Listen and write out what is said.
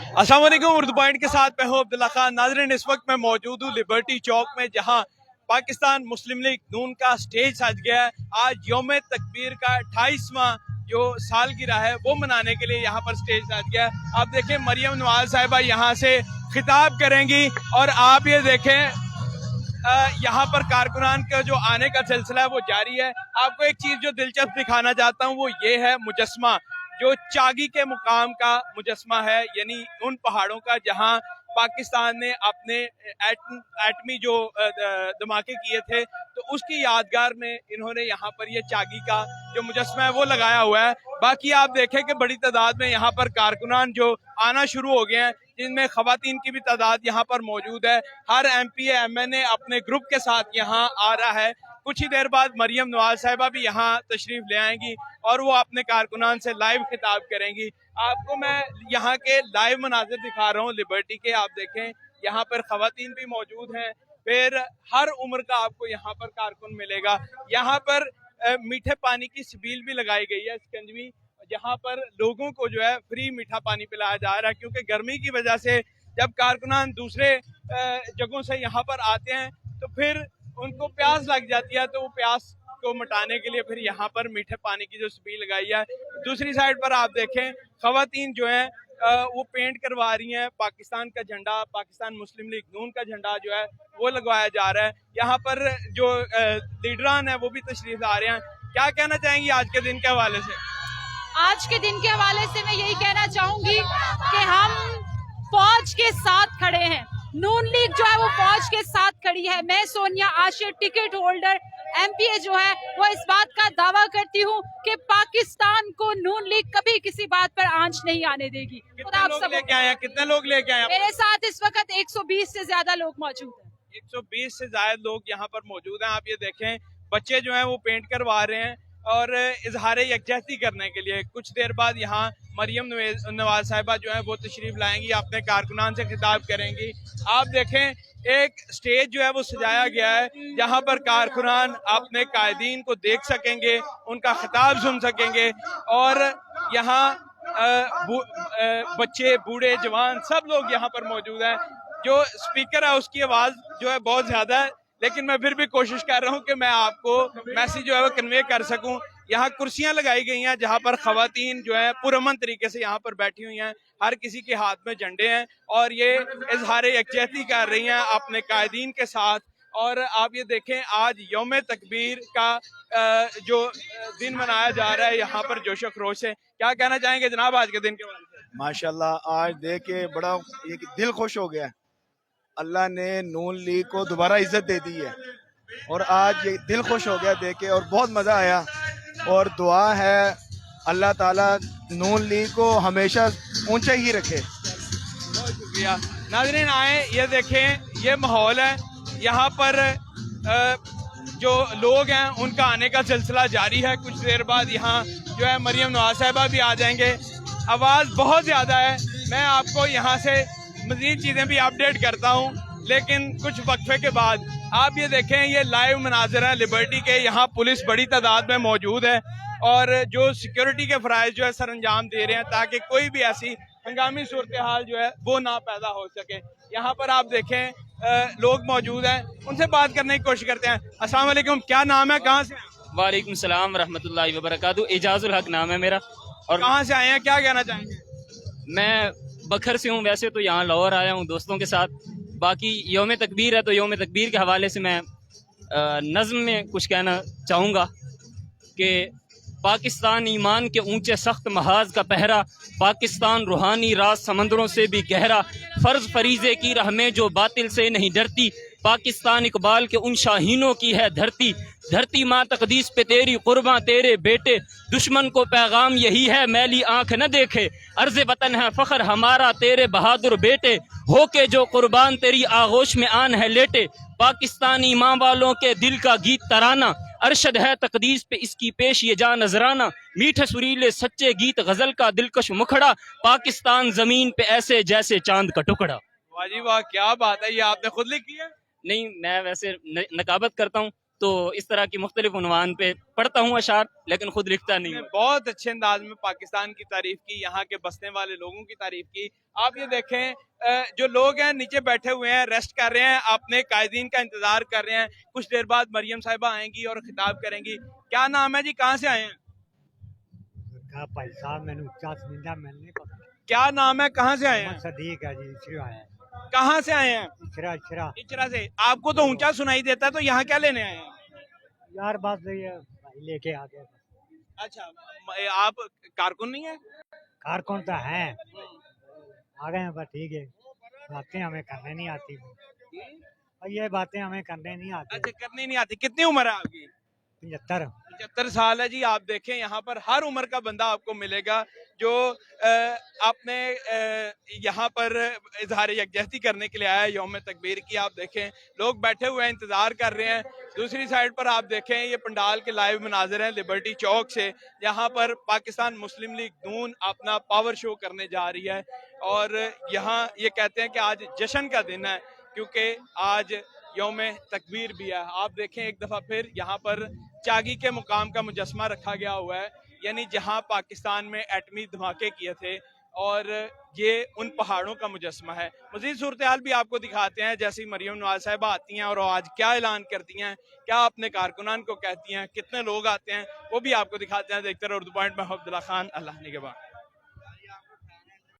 अस्सलाम वालेकुम। उर्दू पॉइंट के साथ मैं हूं अब्दुल्ला खान। नाज़रीन, इस वक्त मैं मौजूद हूँ लिबर्टी चौक में, जहां पाकिस्तान मुस्लिम लीग नून का स्टेज सज गया है। आज यौम तकबीर का 28वां जो सालगिरह है वो मनाने के लिए यहाँ पर स्टेज सज गया है। आप देखें, मरियम नवाज साहिबा यहाँ से खिताब करेंगी और आप ये देखें यहाँ पर कारकुनान का जो आने का सिलसिला है वो जारी है। आपको एक चीज जो दिलचस्प दिखाना चाहता हूँ वो ये है मुजस्मा, जो चागी के मुकाम का मुजस्मा है, यानी उन पहाड़ों का जहाँ पाकिस्तान ने अपने एटमी जो धमाके किए थे, तो उसकी यादगार में इन्होंने यहाँ पर ये चागी का जो मुजस्मा है वो लगाया हुआ है। बाकी आप देखें कि बड़ी तादाद में यहाँ पर कारकुनान जो आना शुरू हो गए हैं, जिनमें खवातीन की भी तादाद यहाँ पर मौजूद है। हर MP MNA अपने ग्रुप के साथ यहाँ आ रहा है। कुछ ही देर बाद मरियम नवाज साहिबा भी यहाँ तशरीफ ले आएंगी और वो अपने कारकुनान से लाइव खिताब करेंगी। आपको मैं यहाँ के लाइव मनाजिर दिखा रहा हूँ लिबर्टी के। आप देखें, यहाँ पर खवातीन भी मौजूद हैं, फिर हर उम्र का आपको यहाँ पर कारकुन मिलेगा। यहाँ पर मीठे पानी की छबील भी लगाई गई है, शिकंजवी, जहाँ पर लोगों को जो है फ्री मीठा पानी पिलाया जा रहा है, क्योंकि गर्मी की वजह से जब कारकुनान दूसरे जगहों से यहाँ पर आते हैं तो फिर उनको प्यास लग जाती है, तो वो प्यास को मिटाने के लिए फिर यहाँ पर मीठे पानी की जो छबील लगाई है। दूसरी साइड पर आप देखें, खवातीन जो हैं वो पेंट करवा रही हैं। पाकिस्तान का झंडा, पाकिस्तान मुस्लिम लीग नून का झंडा जो है वो लगवाया जा रहा है। यहाँ पर जो लीडरान है वो भी तशरीफ ला रहे हैं। क्या कहना चाहेंगी आज के दिन के हवाले से? आज के दिन के हवाले से मैं यही कहना चाहूंगी कि हम फौज के साथ खड़े हैं। नून लीग जो है वो फौज के साथ खड़ी है। मैं Sonia Ashir, ticket holder MPA जो है, वो इस बात का दावा करती हूँ कि पाकिस्तान को नून लीग कभी किसी बात पर आंच नहीं आने देगी। कितने लोग लेके आए हैं? कितने लोग लेके आए हैं? मेरे साथ इस वक्त 120 से ज्यादा लोग मौजूद हैं। 120 से ज्यादा लोग यहाँ पर मौजूद हैं। आप ये देखें, बच्चे जो हैं वो पेंट करवा रहे हैं और इजहार यकजहती करने के लिए। कुछ देर बाद यहाँ मरियम नवाज साहिबा जो है वो तशरीफ लाएंगी, अपने कारकुनान से खिताब करेंगी। आप देखें, एक स्टेज जो है वो सजाया गया है, जहाँ पर कारकुनान अपने कायदीन को देख सकेंगे, उनका खिताब सुन सकेंगे और यहाँ बच्चे, बूढ़े, जवान सब लोग यहाँ पर मौजूद हैं। जो स्पीकर है उसकी आवाज़ जो है बहुत ज़्यादा है, लेकिन मैं फिर भी कोशिश कर रहा हूँ कि मैं आपको मैसेज जो है वो कन्वे कर सकूँ। यहाँ कुर्सियाँ लगाई गई हैं जहाँ पर खवातीन जो है पुरअमन तरीके से यहाँ पर बैठी हुई हैं। हर किसी के हाथ में झंडे हैं और ये इजहार यकजहती कर रही हैं अपने कायदीन के साथ। और आप ये देखें, आज यौम तकबीर का जो दिन मनाया जा रहा है यहाँ पर जोश व खरोश से। क्या कहना चाहेंगे जनाब आज के दिन के बारे में? माशाल्लाह, आज देख के बड़ा दिल खुश हो गया। अल्लाह ने नून लीग को दोबारा इज्जत दे दी है और आज ये दिल खुश हो गया देख के और बहुत मज़ा आया। और दुआ है अल्लाह ताला नून लीग को हमेशा ऊंचा ही रखे। बहुत शुक्रिया। नाज़रीन, आए ये देखें, ये माहौल है यहाँ पर जो लोग हैं उनका आने का सिलसिला जारी है। कुछ देर बाद यहाँ जो है मरियम नवाज साहिबा भी आ जाएंगे। आवाज़ बहुत ज़्यादा है, मैं आपको यहाँ से मज़ीद चीज़ें भी अपडेट करता हूँ, लेकिन कुछ वक्फे के बाद। आप ये देखें, ये लाइव मनाज़र है लिबर्टी के। यहाँ पुलिस बड़ी तादाद में मौजूद है और जो सिक्योरिटी के फ़राइज़ जो है सर अंजाम दे रहे हैं ताकि कोई भी ऐसी हंगामी सूरत हाल जो है वो ना पैदा हो सके। यहाँ पर आप देखें लोग मौजूद हैं, उनसे बात करने की कोशिश करते हैं। अस्सलाम वालेकुम, क्या नाम है, कहाँ से? वालेकुम सलाम रहमतुल्लाहि व बरकातहू। एजाजुल हक नाम है मेरा। और कहाँ से आए हैं, क्या कहना चाहेंगे? मैं बखर से हूँ, वैसे तो यहाँ लाहौर आया हूँ दोस्तों के साथ। बाकी यौम तकबीर है तो यौम तकबीर के हवाले से मैं नज़्म में कुछ कहना चाहूँगा कि पाकिस्तान ईमान के ऊंचे सख्त महाज का पहरा, पाकिस्तान रूहानी राज समंदरों से भी गहरा, फ़र्ज फरीज़े की राह में जो बातिल से नहीं डरती, पाकिस्तान इकबाल के उन शाहीनों की है धरती। धरती माँ तकदीस पे तेरी कुर्बां तेरे बेटे, दुश्मन को पैगाम यही है मैली आंख न देखे, अर्ज़ वतन है फ़ख्र हमारा तेरे बहादुर बेटे, हो के जो कुर्बान तेरी आगोश में आन है लेटे, पाकिस्तानी माँ वालों के दिल का गीत तराना, अरशद है तकदीस पे इसकी पेश ये जा नजराना, मीठे सुरीले सच्चे गीत गजल का दिलकश मुखड़ा, पाकिस्तान जमीन पे ऐसे जैसे चांद का टुकड़ा। वाह जी वाह, क्या बात है, ये आपने खुद लिखी है? नहीं, मैं वैसे नकाबत करता हूँ تو اس طرح کی مختلف عنوان پہ پڑھتا ہوں اشعار لیکن خود لکھتا نہیں ہوں. بہت اچھے انداز میں پاکستان کی تعریف کی, یہاں کے بسنے والے لوگوں کی تعریف کی. آپ یہ دیکھیں جو لوگ ہیں نیچے بیٹھے ہوئے ہیں, ریسٹ کر رہے ہیں, اپنے قائدین کا انتظار کر رہے ہیں. کچھ دیر بعد مریم صاحبہ آئیں گی اور خطاب کریں گی. کیا نام ہے جی, کہاں سے آئے ہیں؟ بھائی صاحب میں نے اونچا سنیندہ میں نہیں پتا. کیا نام ہے, کہاں سے آئے ہیں؟ صدیق ہے جی, اچھرا ہے. کہاں سے آئے ہیں؟ اچھرا اچھرا اچرا سے. آپ کو تو اونچا سنائی دیتا ہے, تو یہاں کیا لینے آئے ہیں؟ یار بس یہ بھائی لے کے آ گئے. اچھا, آپ کارکن نہیں ہیں؟ کارکن تو ہیں, آ گئے ہیں بس ٹھیک ہے. باتیں ہمیں کرنے نہیں آتی, اور یہ باتیں ہمیں کرنے نہیں آتی. اچھا, کرنی نہیں آتی. کتنی عمر ہے آپ کی؟ 75. 75 سال ہے جی. آپ دیکھیں یہاں پر ہر عمر کا بندہ آپ کو ملے گا جو اپنے یہاں پر اظہار یکجہتی کرنے کے لیے آیا ہے یوم تکبیر کی. آپ دیکھیں لوگ بیٹھے ہوئے ہیں, انتظار کر رہے ہیں. دوسری سائڈ پر آپ دیکھیں یہ پنڈال کے لائیو مناظر ہیں لبرٹی چوک سے, یہاں پر پاکستان مسلم لیگ نون اپنا پاور شو کرنے جا رہی ہے. اور یہاں یہ کہتے ہیں کہ آج جشن کا دن ہے کیونکہ آج یوم تکبیر بھی ہے. آپ دیکھیں ایک دفعہ پھر یہاں پر چاگی کے مقام کا مجسمہ رکھا گیا ہوا ہے, یعنی جہاں پاکستان میں ایٹمی دھماکے کیے تھے, اور یہ ان پہاڑوں کا مجسمہ ہے. مزید صورتحال بھی آپ کو دکھاتے ہیں, جیسے مریم نواز صاحبہ آتی ہیں اور آج کیا اعلان کرتی ہیں, کیا اپنے کارکنان کو کہتی ہیں, کتنے لوگ آتے ہیں, وہ بھی آپ کو دکھاتے ہیں. دیکھتے رہو اردو پوائنٹ میں عبداللہ خان, اللہ نگہبان.